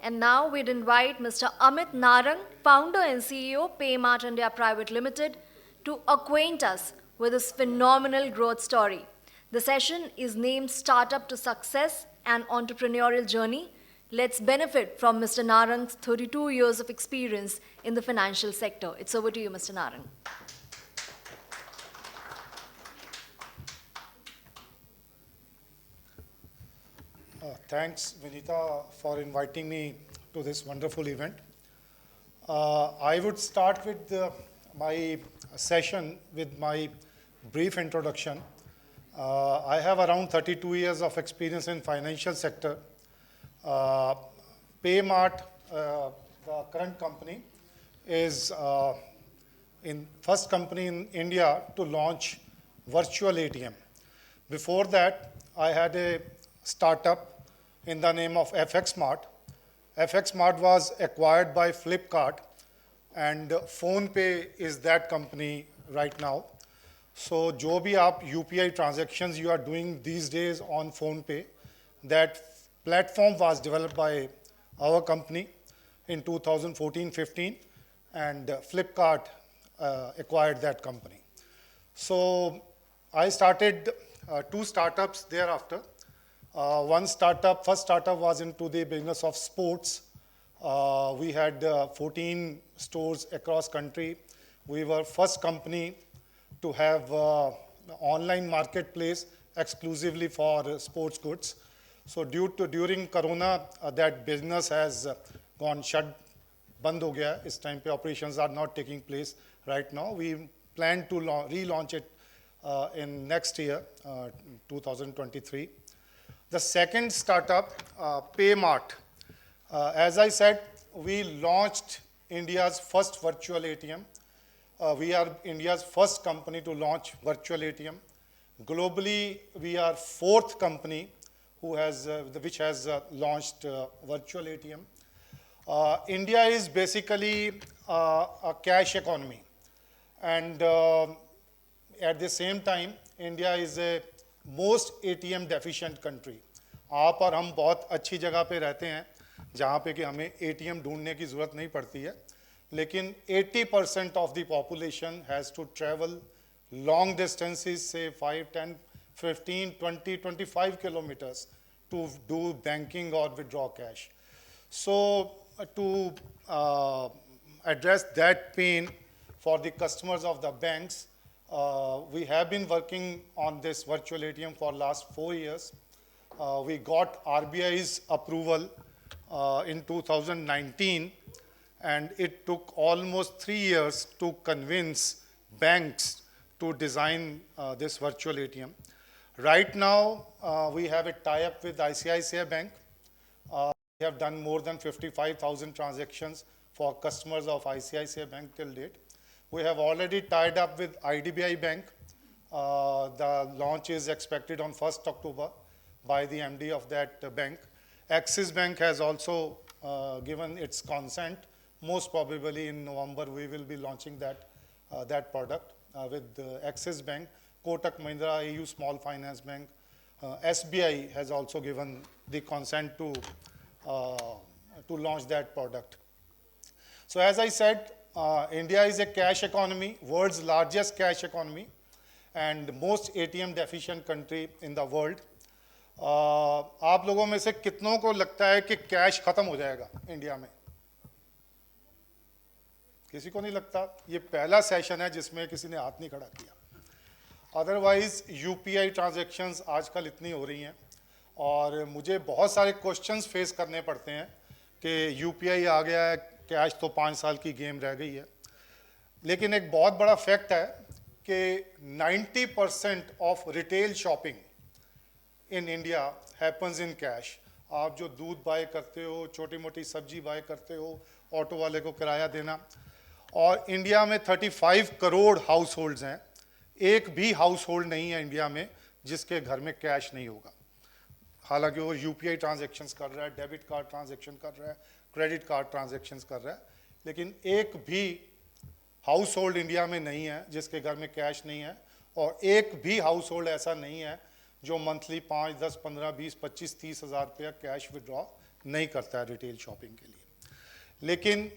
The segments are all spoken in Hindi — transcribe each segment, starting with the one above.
And now we'd invite Mr. Amit Narang, founder and CEO, Paymart India Private Limited, to acquaint us with his phenomenal growth story. The session is named Startup to Success, an Entrepreneurial Journey. Let's benefit from Mr. Narang's 32 years of experience in the financial sector. It's over to you, Mr. Narang. Thanks, Vinita, for inviting me to this wonderful event. I would start with my session with my brief introduction. I have around 32 years of experience in financial sector. Paymart, the current company, is in first company in India to launch virtual ATM. Before that, I had a startup in the name of FX Mart. FX Mart was acquired by Flipkart, and PhonePe is that company right now. So जो भी आप UPI transactions you are doing these days on PhonePe, that platform was developed by our company in 2014-15, and Flipkart acquired that company. So I started two startups thereafter. First startup was into the business of sports. We had 14 stores across country. We were first company to have online marketplace exclusively for sports goods. So during Corona, that business has gone shut, band ho gaya. Is time pe operations are not taking place right now. We plan to relaunch it in next year, 2023. The second startup, Paymart. As I said, we launched India's first virtual ATM. We are India's first company to launch virtual ATM. Globally, we are fourth company which has launched virtual ATM. India is basically a cash economy, and at the same time, India is a most ATM deficient country. आप और हम बहुत अच्छी जगह पे रहते हैं जहाँ पे कि हमें ATM ढूंढने की ज़रूरत नहीं पड़ती है, लेकिन 80% of the population has to travel long distances, say 5, 10, 15, 20, 25 kilometers to do banking or withdraw cash. So to address that pain for the customers of the banks, we have been working on this virtual ATM for last 4 years. We got RBI's approval in 2019, and it took almost 3 years to convince banks to design this virtual ATM. Right now, we have a tie-up with ICICI Bank. We have done more than 55,000 transactions for customers of ICICI Bank till date. We have already tied up with IDBI Bank. The launch is expected on 1st October by the MD of that bank. Axis Bank has also given its consent. Most probably in November, we will be launching that product with Axis Bank. Kotak Mahindra, AU Small Finance Bank. SBI has also given the consent to launch that product. So as I said, India is a cash economy, world's largest cash economy, and most ATM deficient country in the world. आप लोगों में से कितनों को लगता है कि कैश खत्म हो जाएगा इंडिया में? किसी को नहीं लगता? ये पहला सेशन है जिसमें किसी ने हाथ नहीं खड़ा किया. अदरवाइज यूपीआई ट्रांजैक्शंस आजकल इतनी हो रही हैं और मुझे बहुत सारे क्वेश्चंस फेस करने पड़ते हैं कि यूपीआई आ गया है, कैश तो 5 साल की गेम रह गई है. लेकिन एक बहुत बड़ा फैक्ट है कि 90% of retail shopping in India happens in cash. आप जो दूध बाय करते हो, छोटी मोटी सब्जी बाय करते हो, ऑटो वाले को किराया देना, और इंडिया में 35 करोड़ हाउस होल्ड्स हैं. एक भी हाउस होल्ड नहीं है इंडिया में जिसके घर में कैश नहीं होगा. हालांकि वो यूपीआई ट्रांजैक्शंस कर रहा है, डेबिट कार्ड ट्रांजैक्शन कर रहा है, क्रेडिट कार्ड ट्रांजैक्शंस कर रहा है, लेकिन एक भी हाउस होल्ड इंडिया में नहीं है जिसके घर में कैश नहीं है. और एक भी हाउस होल्ड ऐसा नहीं है जो मंथली 5, 10, 15, 20, 25, 30 हज़ार रुपया कैश विड्रॉ नहीं करता है रिटेल शॉपिंग के लिए। लेकिन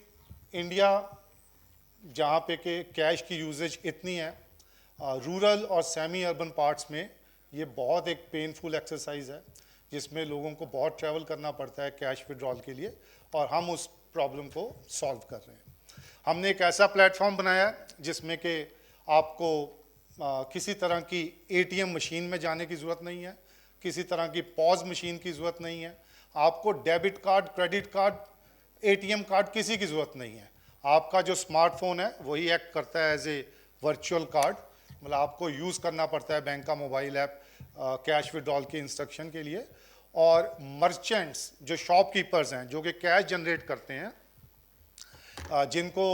इंडिया जहाँ पे कि कैश की यूजेज इतनी है, रूरल और सेमी अर्बन पार्ट्स में ये बहुत एक पेनफुल एक्सरसाइज है, जिसमें लोगों को बहुत ट्रैवल करना पड़ता है कैश विड्रॉल के लिए, और हम उस प्रॉब्लम को सॉल्व कर रहे हैं। हमने एक ऐसा प्लेटफॉर्म बनाया जिसमें कि आपको किसी तरह की एटीएम मशीन में जाने की ज़रूरत नहीं है, किसी तरह की पॉज मशीन की ज़रूरत नहीं है, आपको debit card, credit card, ATM card किसी की ज़रूरत नहीं है। आपका जो स्मार्टफोन है वही एक्ट करता है एज ए वर्चुअल कार्ड, मतलब आपको यूज़ करना पड़ता है बैंक का मोबाइल ऐप कैश विड्रॉल के इंस्ट्रक्शन के लिए। और मर्चेंट्स जो शॉपकीपर्स हैं जो कि कैश जनरेट करते हैं, जिनको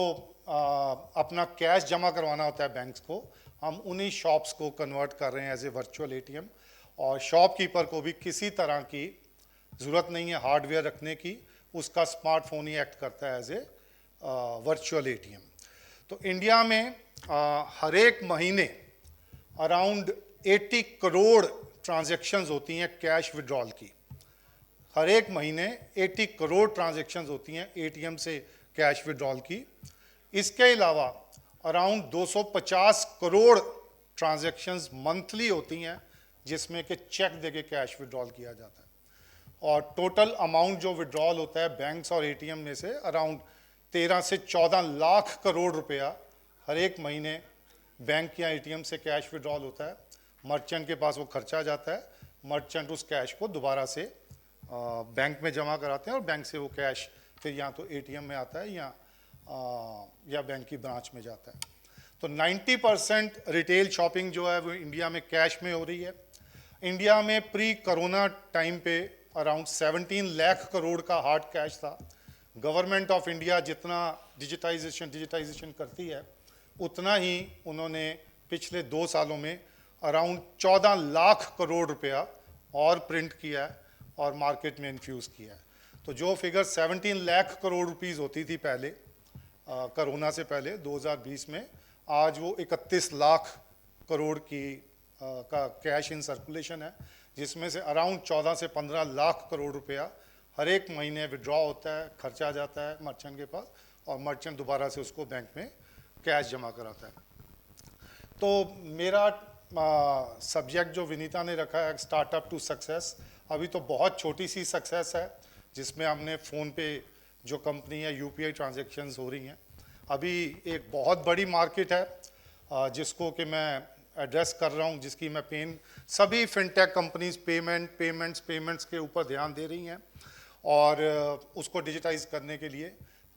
अपना कैश जमा करवाना होता है बैंक्स को, हम उन्हीं शॉप्स को कन्वर्ट कर रहे हैं एज ए वर्चुअल एटीएम। और शॉपकीपर को भी किसी तरह की ज़रूरत नहीं है हार्डवेयर रखने की, उसका स्मार्टफोन ही एक्ट करता है एज ए वर्चुअल एटीएम। तो इंडिया में हर एक महीने अराउंड 80 करोड़ ट्रांजैक्शंस होती हैं कैश विड्रॉल की। हर एक महीने 80 करोड़ ट्रांजैक्शंस होती हैं एटीएम से कैश विड्रॉल की। इसके अलावा अराउंड 250 करोड़ ट्रांजैक्शंस मंथली होती हैं जिसमें कि चेक देके कैश विड्रॉल किया जाता है। और टोटल अमाउंट जो विड्रॉल होता है बैंक्स और एटीएम में से अराउंड 13 से 14 लाख करोड़ रुपया हर एक महीने बैंक या एटीएम से कैश विड्रॉल होता है। मर्चेंट के पास वो खर्चा जाता है, मर्चेंट उस कैश को दोबारा से बैंक में जमा कराते हैं और बैंक से वो कैश फिर या तो एटीएम में आता है या बैंक की ब्रांच में जाता है। तो 90% रिटेल शॉपिंग जो है वो इंडिया में कैश में हो रही है। इंडिया में प्री कोरोना टाइम पे अराउंड 17 लाख करोड़ का हार्ड कैश था। गवर्नमेंट ऑफ इंडिया जितना डिजिटाइजेशन करती है उतना ही उन्होंने पिछले 2 सालों में अराउंड 14 लाख करोड़ रुपया और प्रिंट किया है और मार्केट में इन्फ्यूज़ किया है। तो जो फिगर 17 लाख करोड़ रुपीस होती थी पहले कोरोना से पहले 2020 में, आज वो 31 लाख करोड़ का कैश इन सर्कुलेशन है, जिसमें से अराउंड 14 से 15 लाख करोड़ रुपया हर एक महीने विड्रॉ होता है, खर्चा जाता है मर्चेंट के पास और मर्चेंट दोबारा से उसको बैंक में कैश जमा कराता है। तो मेरा सब्जेक्ट जो विनीता ने रखा है स्टार्टअप टू सक्सेस, अभी तो बहुत छोटी सी सक्सेस है जिसमें हमने फ़ोन पे जो कंपनी है यूपीआई ट्रांजैक्शंस हो रही हैं। अभी एक बहुत बड़ी मार्केट है जिसको कि मैं एड्रेस कर रहा हूँ, जिसकी मैं सभी फिनटेक कंपनीज पेमेंट्स के ऊपर ध्यान दे रही हैं और उसको डिजिटाइज करने के लिए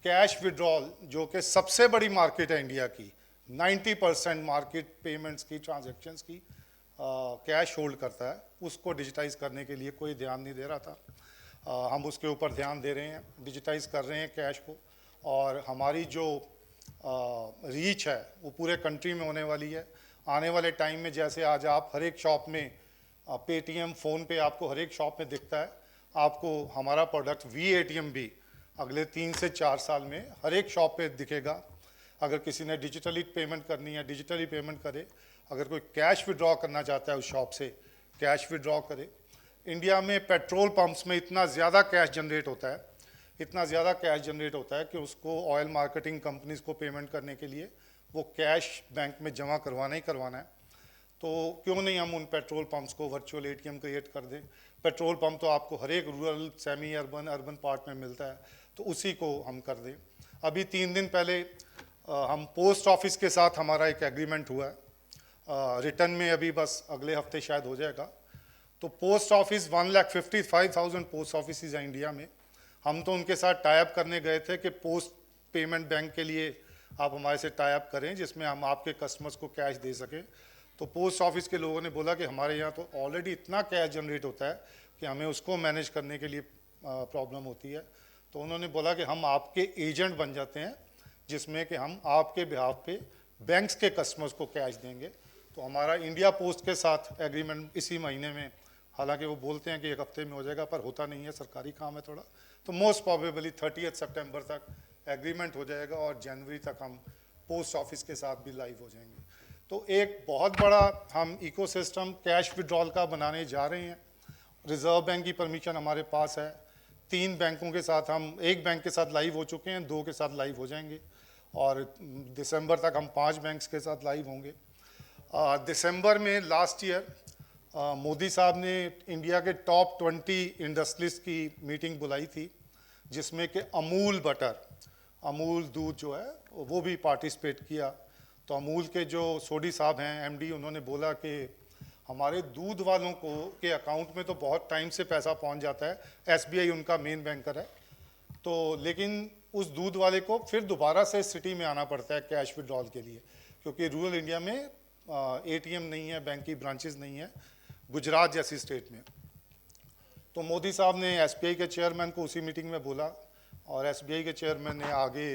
कैश विड्रॉल जो कि सबसे बड़ी मार्केट है इंडिया की, 90% मार्केट पेमेंट्स की ट्रांजैक्शंस की कैश होल्ड करता है, उसको डिजिटाइज करने के लिए कोई ध्यान नहीं दे रहा था। हम उसके ऊपर ध्यान दे रहे हैं, डिजिटाइज कर रहे हैं कैश को, और हमारी जो रीच है वो पूरे कंट्री में होने वाली है। आने वाले टाइम में जैसे आज आप हर एक शॉप में पेटीएम, फ़ोन पे आपको हर एक शॉप में दिखता है, आपको हमारा प्रोडक्ट वी-एटीएम भी अगले 3 से 4 साल में हर एक शॉप पे दिखेगा। अगर किसी ने डिजिटली पेमेंट करनी है डिजिटली पेमेंट करे, अगर कोई कैश विड्रॉ करना चाहता है उस शॉप से कैश विड्रॉ करे। इंडिया में पेट्रोल पंप्स में इतना ज़्यादा कैश जनरेट होता है कि उसको ऑयल मार्केटिंग कंपनीज को पेमेंट करने के लिए वो कैश बैंक में जमा करवाना ही करवाना है। तो क्यों नहीं हम उन पेट्रोल पंप्स को वर्चुअल एटीएम क्रिएट कर दें। पेट्रोल पंप तो आपको हर एक रूरल, सेमी अर्बन पार्ट में मिलता है, तो उसी को हम कर दें। अभी 3 दिन पहले हम पोस्ट ऑफिस के साथ हमारा एक एग्रीमेंट हुआ है, रिटर्न में अभी बस अगले हफ्ते शायद हो जाएगा। तो पोस्ट ऑफिस 1,55,000 पोस्ट ऑफिस हैं इंडिया में। हम तो उनके साथ टाई अप करने गए थे कि पोस्ट पेमेंट बैंक के लिए आप हमारे से टाई अप करें जिसमें हम आपके कस्टमर्स को कैश दे सकें। तो पोस्ट ऑफिस के लोगों ने बोला कि हमारे यहाँ तो ऑलरेडी इतना कैश जनरेट होता है कि हमें उसको मैनेज करने के लिए प्रॉब्लम होती है। तो उन्होंने बोला कि हम आपके एजेंट बन जाते हैं, जिसमें कि हम आपके बिहाफ पे बैंक्स के कस्टमर्स को कैश देंगे। तो हमारा इंडिया पोस्ट के साथ एग्रीमेंट इसी महीने में, हालांकि वो बोलते हैं कि 1 हफ्ते में हो जाएगा, पर होता नहीं है, सरकारी काम है थोड़ा। तो मोस्ट प्रोबेबली 30 सितंबर तक एग्रीमेंट हो जाएगा और जनवरी तक हम पोस्ट ऑफिस के साथ भी लाइव हो जाएंगे। तो एक बहुत बड़ा हम इकोसिस्टम कैश विड्रॉल का बनाने जा रहे हैं। रिजर्व बैंक की परमिशन हमारे पास है, 3 बैंकों के साथ हम, एक बैंक के साथ लाइव हो चुके हैं, 2 के साथ लाइव हो जाएंगे और दिसंबर तक हम 5 बैंक्स के साथ लाइव होंगे। दिसंबर में लास्ट ईयर मोदी साहब ने इंडिया के टॉप 20 इंडस्ट्रीज की मीटिंग बुलाई थी, जिसमें कि अमूल बटर, अमूल दूध जो है वो भी पार्टिसिपेट किया। तो अमूल के जो सोडी साहब हैं एमडी, उन्होंने बोला कि हमारे दूध वालों को के अकाउंट में तो बहुत टाइम से पैसा पहुंच जाता है, एसबीआई उनका मेन बैंकर है, तो लेकिन उस दूध वाले को फिर दोबारा से सिटी में आना पड़ता है कैश विड्रॉल के लिए, क्योंकि रूरल इंडिया में एटीएम नहीं है, बैंक की ब्रांचेस नहीं है, गुजरात जैसी स्टेट में। तो मोदी साहब ने एसबीआई के चेयरमैन को उसी मीटिंग में बोला और एसबीआई के चेयरमैन ने आगे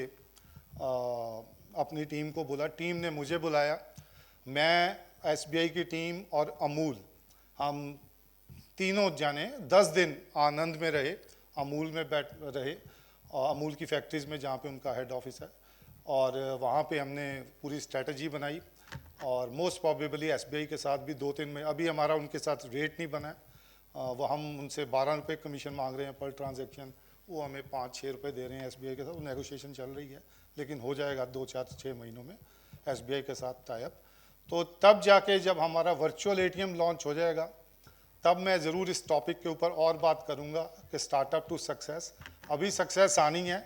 अपनी टीम को बोला, टीम ने मुझे बुलाया, मैं एसबीआई की टीम और अमूल, हम तीनों जाने 10 दिन आनंद में रहे, अमूल में बैठ रहे, अमूल की फैक्ट्रीज में जहाँ पे उनका हेड ऑफिस है, और वहाँ पे हमने पूरी स्ट्रेटजी बनाई और मोस्ट प्रॉबेबली एसबीआई के साथ भी 2-3 में, अभी हमारा उनके साथ रेट नहीं बना है, वो हम उनसे 12 रुपये कमीशन मांग रहे हैं पर ट्रांजैक्शन, वो हमें 5-6 रुपये दे रहे हैं एसबीआई के साथ, वो नेगोशिएशन चल रही है, लेकिन हो जाएगा 2-4-6 महीनों में एसबीआई के साथ टाइप। तो तब जाके जब हमारा वर्चुअल एटीएम लॉन्च हो जाएगा, तब मैं ज़रूर इस टॉपिक के ऊपर और बात करूंगा कि स्टार्टअप टू सक्सेस। अभी सक्सेस आनी है,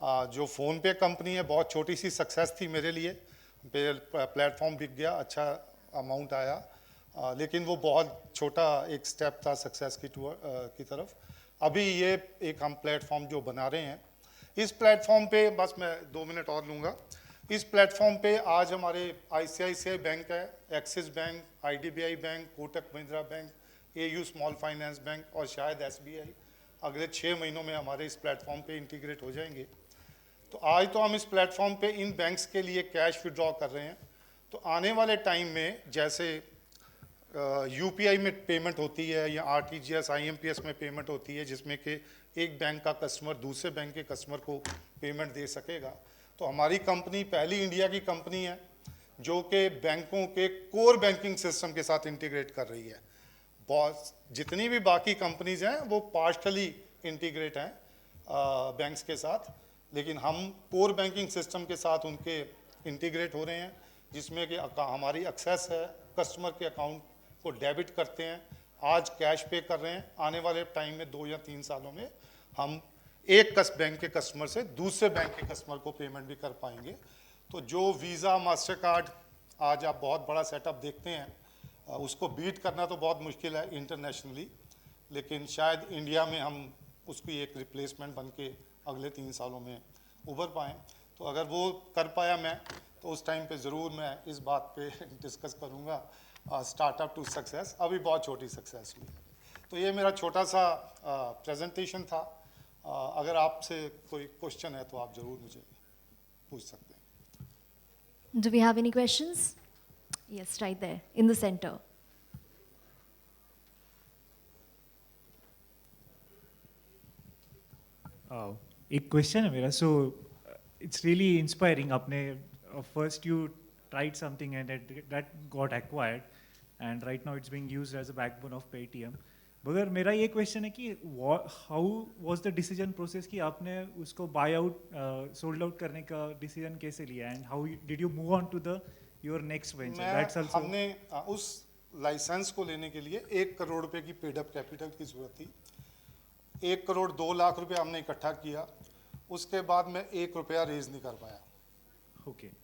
जो फ़ोन पे कंपनी है बहुत छोटी सी सक्सेस थी मेरे लिए, प्लेटफॉर्म बिक गया, अच्छा अमाउंट आया, लेकिन वो बहुत छोटा एक स्टेप था सक्सेस की तरफ। अभी ये एक हम प्लेटफॉर्म जो बना रहे हैं, इस प्लेटफॉर्म पे बस मैं 2 मिनट और लूँगा। इस प्लेटफॉर्म पे आज हमारे आईसीआईसीआई बैंक है, axis bank, IDBI bank, Kotak Mahindra bank, AU small finance bank और शायद एसबीआई अगले 6 महीनों में हमारे इस प्लेटफॉर्म पे इंटीग्रेट हो जाएंगे। तो आज तो हम इस प्लेटफॉर्म पे इन बैंक्स के लिए कैश विड्रॉ कर रहे हैं, तो आने वाले टाइम में जैसे यूपीआई में पेमेंट होती है या आरटीजीएस आईएमपीएस में पेमेंट होती है, जिसमें कि एक बैंक का कस्टमर दूसरे बैंक के कस्टमर को पेमेंट दे सकेगा, तो हमारी कंपनी पहली इंडिया की कंपनी है जो कि बैंकों के कोर बैंकिंग सिस्टम के साथ इंटीग्रेट कर रही है। बहुत जितनी भी बाकी कंपनीज हैं वो पार्शली इंटीग्रेट हैं बैंक्स के साथ, लेकिन हम कोर बैंकिंग सिस्टम के साथ उनके इंटीग्रेट हो रहे हैं, जिसमें कि हमारी एक्सेस है, कस्टमर के अकाउंट को डेबिट करते हैं, आज कैश पे कर रहे हैं, आने वाले टाइम में 2 या 3 सालों में हम एक बैंक के कस्टमर से दूसरे बैंक के कस्टमर को पेमेंट भी कर पाएंगे। तो जो वीज़ा मास्टर कार्ड आज आप बहुत बड़ा सेटअप देखते हैं, उसको बीट करना तो बहुत मुश्किल है इंटरनेशनली, लेकिन शायद इंडिया में हम उसकी एक रिप्लेसमेंट बन के अगले 3 सालों में उभर पाएँ। तो अगर वो कर पाया मैं, तो उस टाइम पे ज़रूर मैं इस बात पे डिस्कस करूँगा स्टार्टअप टू सक्सेस। अभी बहुत छोटी सक्सेस हुई है। तो ये मेरा छोटा सा प्रेजेंटेशन था। अगर आपसे कोई क्वेश्चन है तो आप ज़रूर मुझे पूछ सकते हैं। Do we have any questions? Yes, right there in the center. एक क्वेश्चन है मेरा, सो इट्स रियली इंस्पायरिंग, आपने first you tried something and that got acquired and right now it's being used as a backbone of Paytm. मगर मेरा ये क्वेश्चन है कि how was the decision process कि आपने उसको buy out sold out करने का डिसीजन कैसे लिया and how did you move on to the your next venture? That's also हमने उस लाइसेंस को लेने के लिए 1 करोड़ रुपए की पेड अप कैपिटल की जरूरत थी। 1 करोड़ 2 लाख रुपए हमने इकट्ठा किया, उसके बाद मैं 1 रुपया रेज नहीं कर पाया। okay.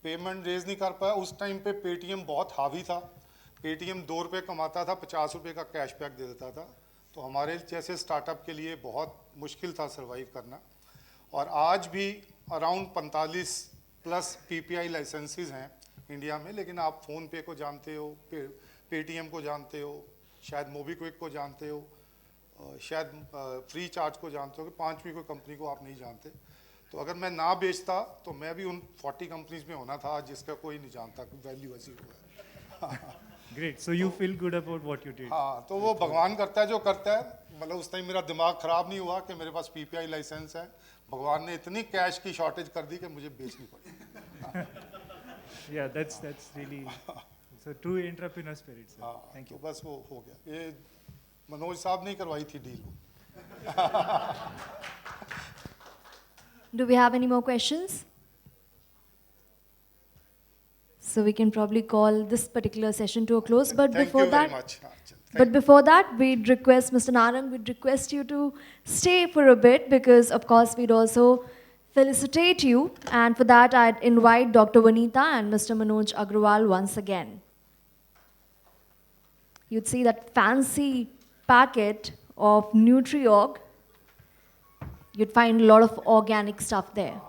पेमेंट रेज नहीं कर पाया। उस टाइम पे पेटीएम बहुत हावी था, पेटीएम 2 रुपये कमाता था, 50 रुपये का कैशबैक दे देता था, तो हमारे जैसे स्टार्टअप के लिए बहुत मुश्किल था सरवाइव करना। और आज भी अराउंड 45 प्लस पीपीआई लाइसेंसेस हैं इंडिया में, लेकिन आप फ़ोन पे को जानते हो, पेटीएम को जानते हो, शायद मोबीक्विक को जानते हो, शायद फ्री चार्ज को जानते हो, कि 5वीं कोई कंपनी को आप नहीं जानते। तो अगर मैं ना बेचता तो मैं भी उन 40 कंपनीज में होना था जिसका कोई नहीं जानता, वैल्यू ऐसी हुआ है। Great. So you feel good about what you did? हाँ, तो वो भगवान करता है जो करता है। मतलब उस टाइम मेरा दिमाग खराब नहीं हुआ कि मेरे पास पीपीआई लाइसेंस है, भगवान ने इतनी कैश की शॉर्टेज कर दी कि मुझे बेचनी पड़ी। Yeah, that's really so true entrepreneur spirit, sir. हाँ, Thank you. तो बस वो हो गया। ये मनोज साहब ने करवाई थी deal. Do we have any more questions? So we can probably call this particular session to a close. But Thank before you that, very much. But before that, we'd request Mr. Narang, we'd request you to stay for a bit because, of course, we'd also felicitate you. And for that, I'd invite Dr. Vanita and Mr. Manoj Agrawal once again. You'd see that fancy packet of Nutriorg. You'd find a lot of organic stuff there.